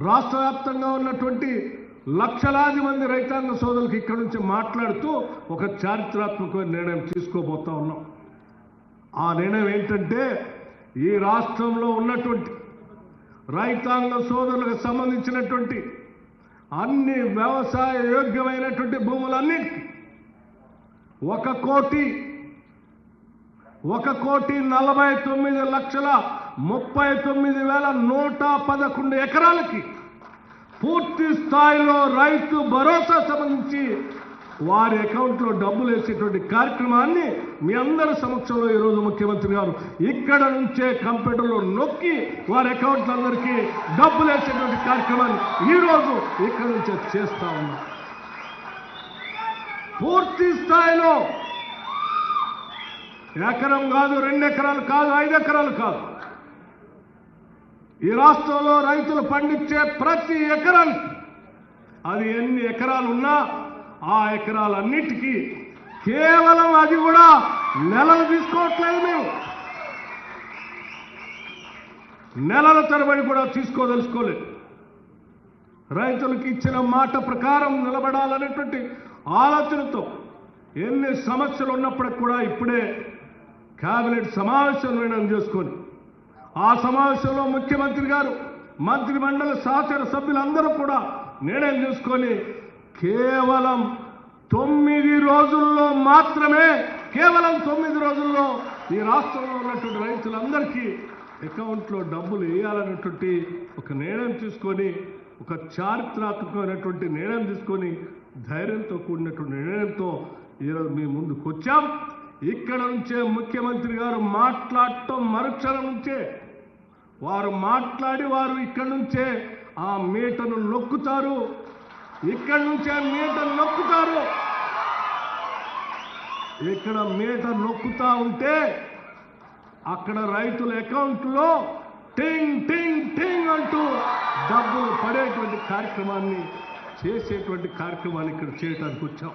రాష్ట్ర వ్యాప్తంగా ఉన్నటువంటి లక్షలాది మంది రైతాంగ సోదరులకు ఇక్కడి నుంచి మాట్లాడుతూ ఒక చారిత్రాత్మకమైన నిర్ణయం తీసుకోబోతా ఉన్నాం. ఆ నిర్ణయం ఏంటంటే, ఈ రాష్ట్రంలో ఉన్నటువంటి రైతాంగ సోదరులకు సంబంధించినటువంటి అన్ని వ్యవసాయ యోగ్యమైనటువంటి భూములన్నిటికీ 1,49,39,111 ఎకరాలకి పూర్తి స్థాయిలో రైతు భరోసా సంబంధించి వారి అకౌంట్లో డబ్బులు వేసేటువంటి కార్యక్రమాన్ని మీ అందరి సమక్షంలో ఈరోజు ముఖ్యమంత్రి గారు ఇక్కడ నుంచే కంప్యూటర్లో నొక్కి వారి అకౌంట్లందరికీ డబ్బులు వేసేటువంటి కార్యక్రమాన్ని ఈరోజు ఇక్కడ నుంచే చేస్తా ఉన్నాం. పూర్తి స్థాయిలో ఎకరం కాదు, 2 ఎకరాలు కాదు, 5 ఎకరాలు కాదు, ఈ రాష్ట్రంలో రైతులు పండించే ప్రతి ఎకరానికి అది ఎన్ని ఎకరాలు ఉన్నా ఆ ఎకరాలన్నిటికీ కేవలం అది కూడా నెలలు తీసుకోవట్లేదు. మేము నెలల తరబడి కూడా తీసుకోదలుచుకోలేదు. రైతులకు ఇచ్చిన మాట ప్రకారం నిలబడాలనేటువంటి ఆలోచనతో ఎన్ని సమస్యలు ఉన్నప్పటికి కూడా ఇప్పుడే కేబినెట్ సమావేశం నిర్ణయం చేసుకొని ఆ సమావేశంలో ముఖ్యమంత్రి గారు మంత్రి మండలి సహచర సభ్యులందరూ కూడా నిర్ణయం తీసుకొని కేవలం 9 రోజుల్లో మాత్రమే, కేవలం 9 రోజుల్లో ఈ రాష్ట్రంలో ఉన్నటువంటి రైతులందరికీ అకౌంట్లో డబ్బులు వేయాలనేటువంటి ఒక నిర్ణయం తీసుకొని, ఒక చారిత్రాత్మకమైనటువంటి నిర్ణయం తీసుకొని, ధైర్యంతో కూడినటువంటి నిర్ణయంతో ఈరోజు మీ ముందుకు వచ్చాం. ఇక్కడ నుంచే ముఖ్యమంత్రి గారు మాట్లాడటం మరుక్షణం నుంచే వారు మాట్లాడి వారు ఇక్కడి నుంచే ఆ మీటను నొక్కుతారు. ఇక్కడి నుంచే మీటర్ నొక్కుతారు. ఇక్కడ మీటర్ నొక్కుతా ఉంటే అక్కడ రైతుల అకౌంట్లో టింగ్ టింగ్ టింగ్ అంటూ డబ్బులు పడేటువంటి కార్యక్రమాన్ని చేసేటువంటి కార్యక్రమాన్ని ఇక్కడ చేయడానికి వచ్చాం.